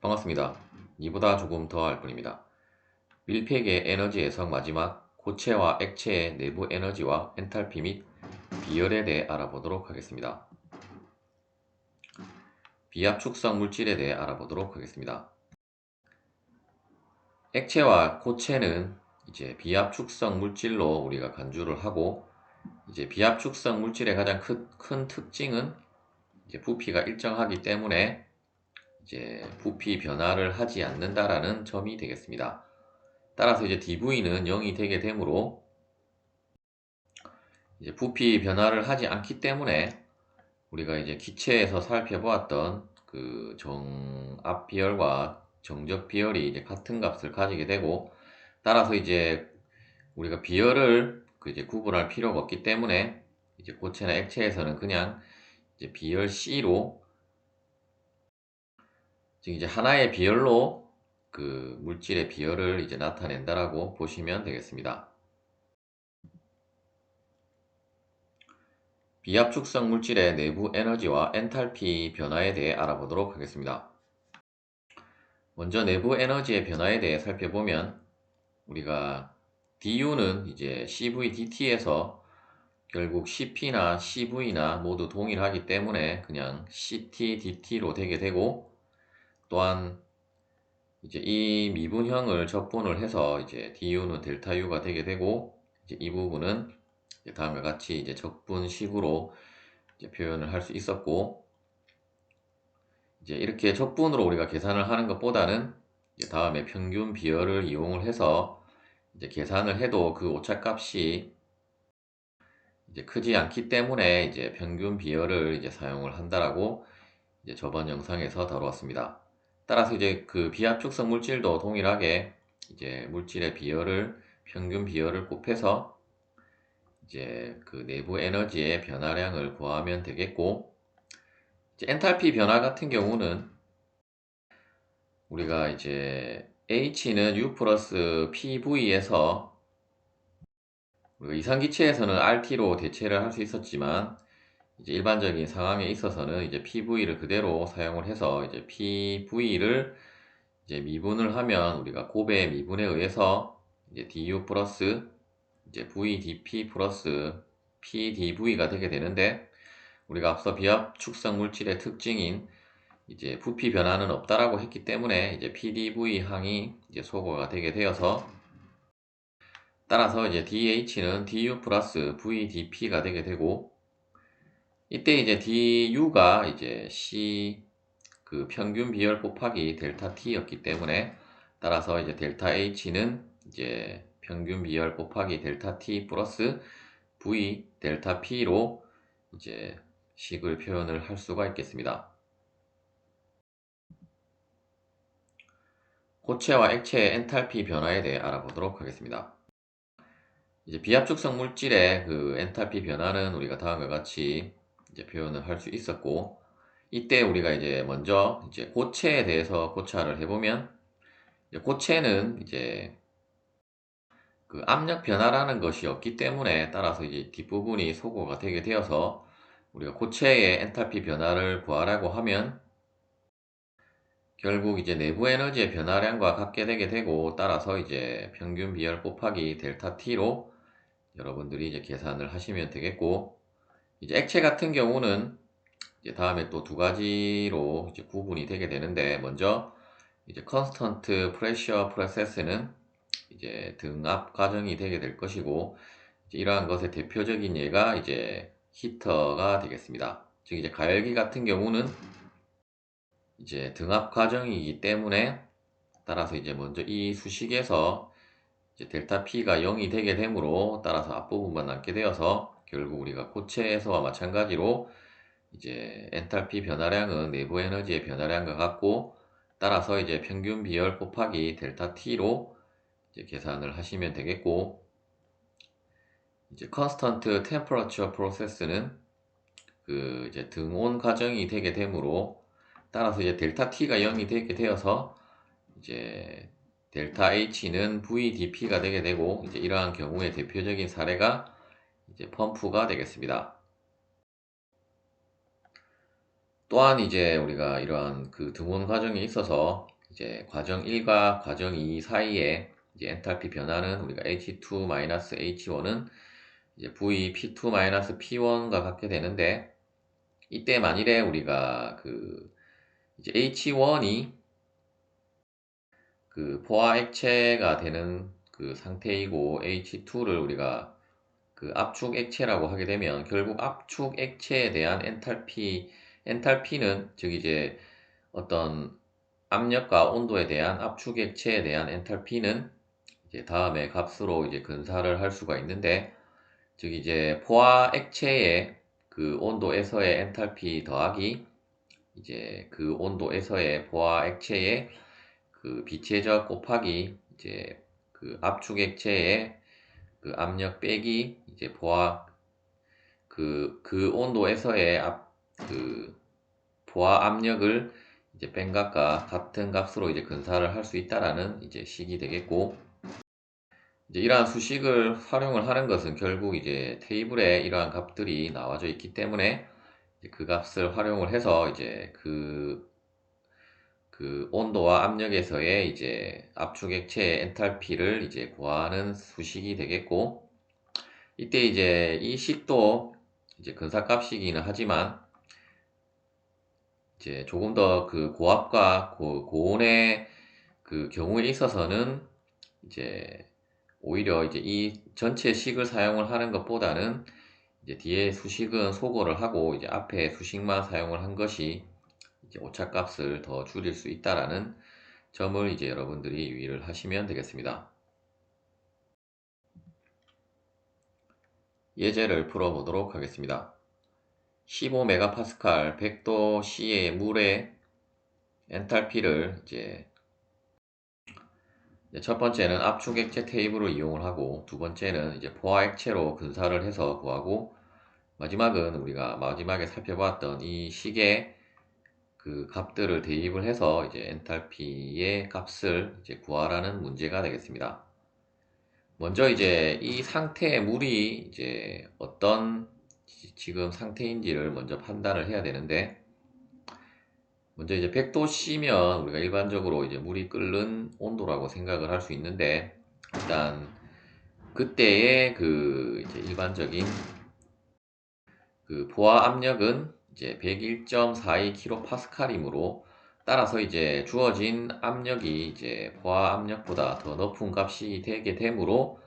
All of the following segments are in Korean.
반갑습니다. 이보다 조금 더 할 뿐입니다. 밀폐계 에너지 해석 마지막 고체와 액체의 내부 에너지와 엔탈피 및 비열에 대해 알아보도록 하겠습니다. 비압축성 물질에 대해 알아보도록 하겠습니다. 액체와 고체는 이제 비압축성 물질로 우리가 간주를 하고, 이제 비압축성 물질의 가장 큰 특징은 이제 부피가 일정하기 때문에 이제 부피 변화를 하지 않는다라는 점이 되겠습니다. 따라서 이제 dV는 0이 되게 되므로 이제 부피 변화를 하지 않기 때문에 우리가 이제 기체에서 살펴보았던 그 정압 비열과 정적 비열이 이제 같은 값을 가지게 되고, 따라서 이제 우리가 비열을 그 이제 구분할 필요가 없기 때문에 이제 고체나 액체에서는 그냥 이제 비열 C로, 즉 이제 하나의 비열로 그 물질의 비열을 이제 나타낸다라고 보시면 되겠습니다. 비압축성 물질의 내부 에너지와 엔탈피 변화에 대해 알아보도록 하겠습니다. 먼저 내부 에너지의 변화에 대해 살펴보면, 우리가 du는 이제 cv/dt에서 결국 cp나 cv나 모두 동일하기 때문에 그냥 ct/dt로 되게 되고, 또한 이제 이 미분형을 적분을 해서 이제 du는 델타 u가 되게 되고, 이제 이 부분은 다음과 같이 이제 적분식으로 이제 표현을 할 수 있었고, 이제 이렇게 적분으로 우리가 계산을 하는 것보다는 이제 다음에 평균 비열을 이용을 해서 이제 계산을 해도 그 오차값이 이제 크지 않기 때문에 이제 평균 비열을 이제 사용을 한다라고 이제 저번 영상에서 다루었습니다. 따라서 이제 그 비압축성 물질도 동일하게 이제 물질의 비열을, 평균 비열을 곱해서 이제 그 내부 에너지의 변화량을 구하면 되겠고, 이제 엔탈피 변화 같은 경우는 우리가 이제 H는 U 플러스 PV에서 우리가 이상기체에서는 RT로 대체를 할 수 있었지만, 이제 일반적인 상황에 있어서는 이제 PV를 그대로 사용을 해서 이제 PV를 이제 미분을 하면 우리가 곱의 미분에 의해서 이제 DU 플러스 이제 VDP 플러스 PDV가 되게 되는데, 우리가 앞서 비압 축성 물질의 특징인 이제 부피 변화는 없다라고 했기 때문에 이제 PDV 항이 이제 소거가 되게 되어서, 따라서 이제 DH는 DU 플러스 VDP가 되게 되고, 이때 이제 DU가 이제 C 그 평균 비열 곱하기 델타 T였기 때문에, 따라서 이제 델타 H는 이제 평균 비열 곱하기 델타 T 플러스 V 델타 P로 이제 식을 표현을 할 수가 있겠습니다. 고체와 액체의 엔탈피 변화에 대해 알아보도록 하겠습니다. 이제 비압축성 물질의 그 엔탈피 변화는 우리가 다음과 같이 이제 표현을 할 수 있었고, 이때 우리가 이제 먼저 이제 고체에 대해서 고찰을 해보면, 이제 고체는 이제 그 압력 변화라는 것이 없기 때문에, 따라서 이제 뒷부분이 소거가 되게 되어서 우리가 고체의 엔탈피 변화를 구하라고 하면 결국 이제 내부 에너지의 변화량과 같게 되게 되고, 따라서 이제 평균 비열 곱하기 델타 T로 여러분들이 이제 계산을 하시면 되겠고, 이제 액체 같은 경우는 이제 다음에 또 두 가지로 이제 구분이 되게 되는데, 먼저 이제 컨스턴트 프레셔 프로세스는 이제 등압 과정이 되게 될 것이고, 이제 이러한 것의 대표적인 예가 이제 히터가 되겠습니다. 즉 이제 가열기 같은 경우는 이제 등압 과정이기 때문에, 따라서 이제 먼저 이 수식에서 이제 델타 P가 0이 되게 되므로, 따라서 앞부분만 남게 되어서 결국 우리가 고체에서와 마찬가지로 이제 엔탈피 변화량은 내부 에너지의 변화량과 같고, 따라서 이제 평균 비열 곱하기 델타 T로 이제 계산을 하시면 되겠고, 이제 컨스턴트 템퍼러처 프로세스는 그 이제 등온 과정이 되게 되므로, 따라서 이제 델타 T가 0이 되게 되어서 이제 델타 H는 VDP가 되게 되고, 이제 이러한 경우의 대표적인 사례가 이제 펌프가 되겠습니다. 또한 이제 우리가 이러한 그 등원 과정에 있어서 이제 과정 1과 과정 2 사이에 이제 엔탈피 변화는 우리가 H2-H1은 이제 VP2-P1과 같게 되는데, 이때 만일에 우리가 그 이제 H1이 그 포화 액체가 되는 그 상태이고 H2를 우리가 그 압축 액체라고 하게 되면, 결국 압축 액체에 대한 엔탈피는 즉 이제 어떤 압력과 온도에 대한 압축 액체에 대한 엔탈피는 이제 다음의 값으로 이제 근사를 할 수가 있는데, 즉 이제 포화 액체의 그 온도에서의 엔탈피 더하기 이제 그 온도에서의 포화 액체의 그 비체적 곱하기 이제 그 압축 액체의 그 압력 빼기 이제 포화 그 온도에서의 그 포화 압력을 이제 뺀 값과 같은 값으로 이제 근사를 할 수 있다라는 이제 식이 되겠고, 이제 이러한 수식을 활용을 하는 것은 결국 이제 테이블에 이러한 값들이 나와져 있기 때문에 이제 그 값을 활용을 해서 이제 그 온도와 압력에서의 이제 압축 액체의 엔탈피를 이제 구하는 수식이 되겠고, 이때 이제 이 식도 이제 근사값이기는 하지만 이제 조금 더 그 고압과 고온의 그 경우에 있어서는 이제 오히려 이제 이 전체 식을 사용을 하는 것보다는 이제 뒤에 수식은 소거를 하고 이제 앞에 수식만 사용을 한 것이 이제 오차값을 더 줄일 수 있다라는 점을 이제 여러분들이 유의를 하시면 되겠습니다. 예제를 풀어보도록 하겠습니다. 15MPa 100도 C의 물의 엔탈피를 이제 첫 번째는 압축 액체 테이블을 이용을 하고, 두 번째는 이제 포화 액체로 근사를 해서 구하고, 마지막은 우리가 마지막에 살펴보았던 이 식의 그 값들을 대입을 해서 이제 엔탈피의 값을 이제 구하라는 문제가 되겠습니다. 먼저 이제 이 상태의 물이 이제 어떤 지금 상태인지를 먼저 판단을 해야 되는데, 먼저 이제 100도씨면 우리가 일반적으로 이제 물이 끓는 온도라고 생각을 할 수 있는데, 일단 그때의 그 이제 일반적인 그 포화 압력은 이제 101.42kPa이므로, 따라서 이제 주어진 압력이 이제 포화 압력보다 더 높은 값이 되게 되므로,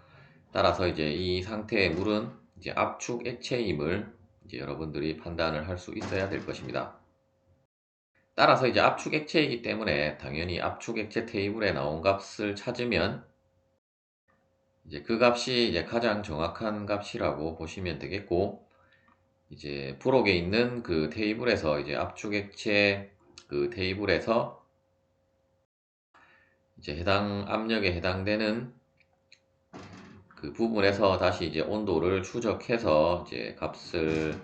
따라서 이제 이 상태의 물은 이제 압축 액체임을 이제 여러분들이 판단을 할 수 있어야 될 것입니다. 따라서 이제 압축 액체이기 때문에 당연히 압축 액체 테이블에 나온 값을 찾으면 이제 그 값이 이제 가장 정확한 값이라고 보시면 되겠고, 이제 부록에 있는 그 테이블에서 이제 압축 액체 그 테이블에서 이제 해당 압력에 해당되는 그 부분에서 다시 이제 온도를 추적해서 이제 값을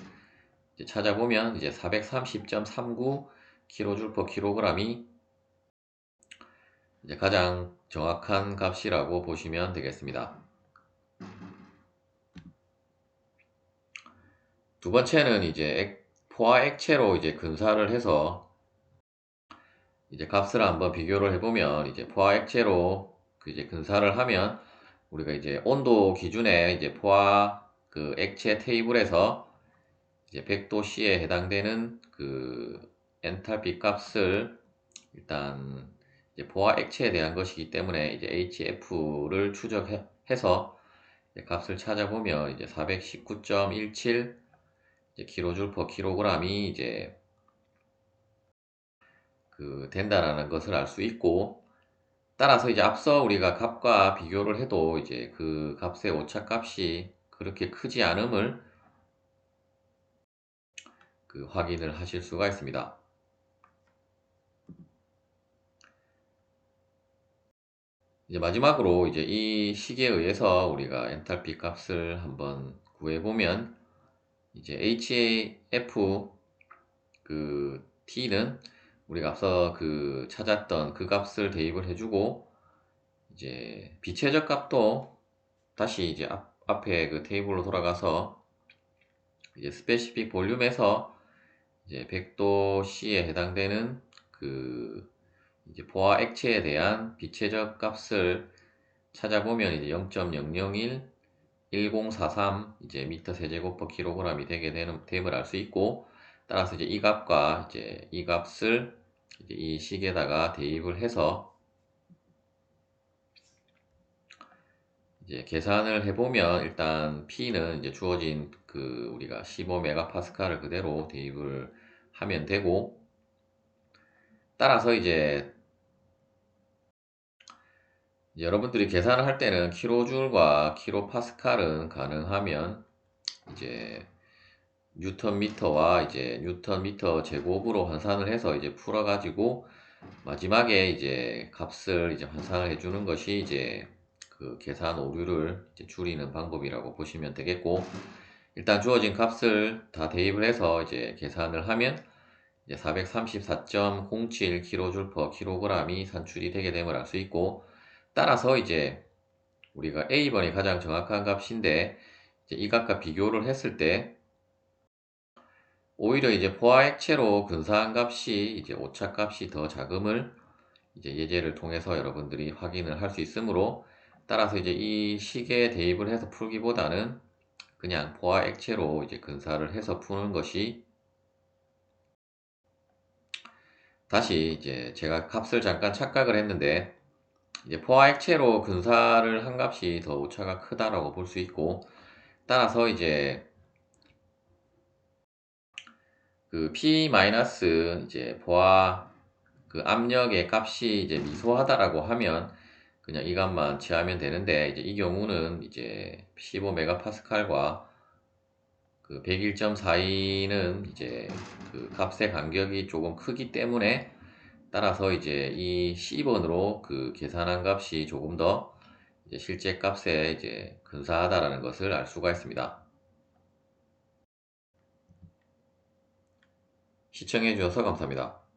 이제 찾아보면 이제 430.39kJ/kg이 이제 가장 정확한 값이라고 보시면 되겠습니다. 두 번째는 이제 포화 액체로 이제 근사를 해서 이제 값을 한번 비교를 해보면, 이제 포화 액체로 그 이제 근사를 하면 우리가 이제 온도 기준에 이제 포화 그 액체 테이블에서 이제 100도씨에 해당되는 그 엔탈피 값을 일단 이제 포화 액체에 대한 것이기 때문에 이제 HF를 추적해서 값을 찾아보면 이제 419.17 kJ/kg이 이제 그 된다라는 것을 알 수 있고, 따라서 이제 앞서 우리가 값과 비교를 해도 이제 그 값의 오차값이 그렇게 크지 않음을 그 확인을 하실 수가 있습니다. 이제 마지막으로 이제 이 식에 의해서 우리가 엔탈피 값을 한번 구해보면, 이제 HAF 그 T는 우리가 앞서 그 찾았던 그 값을 대입을 해주고, 이제 비체적 값도 다시 이제 앞에 그 테이블로 돌아가서 이제 스페시픽 볼륨에서 이제 100도 C에 해당되는 그 이제 포화 액체에 대한 비체적 값을 찾아보면 이제 0.001 1043 이제 미터 세제곱 퍼 킬로그램이 되게 되는 됨을 알 수 있고, 따라서 이제 이 값과 이제 이 값을 이제 이 식에다가 대입을 해서 이제 계산을 해보면 일단 P는 이제 주어진 그 우리가 15메가파스칼을 그대로 대입을 하면 되고, 따라서 이제 여러분들이 계산을 할 때는 킬로줄과 킬로파스칼은 가능하면 이제 뉴턴 미터와 이제 뉴턴 미터 제곱으로 환산을 해서 이제 풀어가지고 마지막에 이제 값을 이제 환산을 해주는 것이 이제 그 계산 오류를 이제 줄이는 방법이라고 보시면 되겠고, 일단 주어진 값을 다 대입을 해서 이제 계산을 하면 이제 434.07 kJ per kg이 산출이 되게 됨을 알 수 있고, 따라서 이제 우리가 A번이 가장 정확한 값인데 이제 이 값과 비교를 했을 때 오히려 이제 포화액체로 근사한 값이 이제 오차 값이 더 작음을 이제 예제를 통해서 여러분들이 확인을 할 수 있으므로, 따라서 이제 이 식에 대입을 해서 풀기보다는 그냥 포화액체로 이제 근사를 해서 푸는 것이, 다시 이제 제가 값을 잠깐 착각을 했는데 이제 포화액체로 근사를 한 값이 더 오차가 크다라고 볼 수 있고, 따라서 이제 그 P 마이너스 이제 포화 그 압력의 값이 이제 미소하다라고 하면 그냥 이 값만 취하면 되는데, 이제 이 경우는 이제 15메가파스칼과 그 101.42는 이제 그 값의 간격이 조금 크기 때문에, 따라서 이제 이 C번으로 그 계산한 값이 조금 더 이제 실제 값에 이제 근사하다라는 것을 알 수가 있습니다. 시청해 주셔서 감사합니다.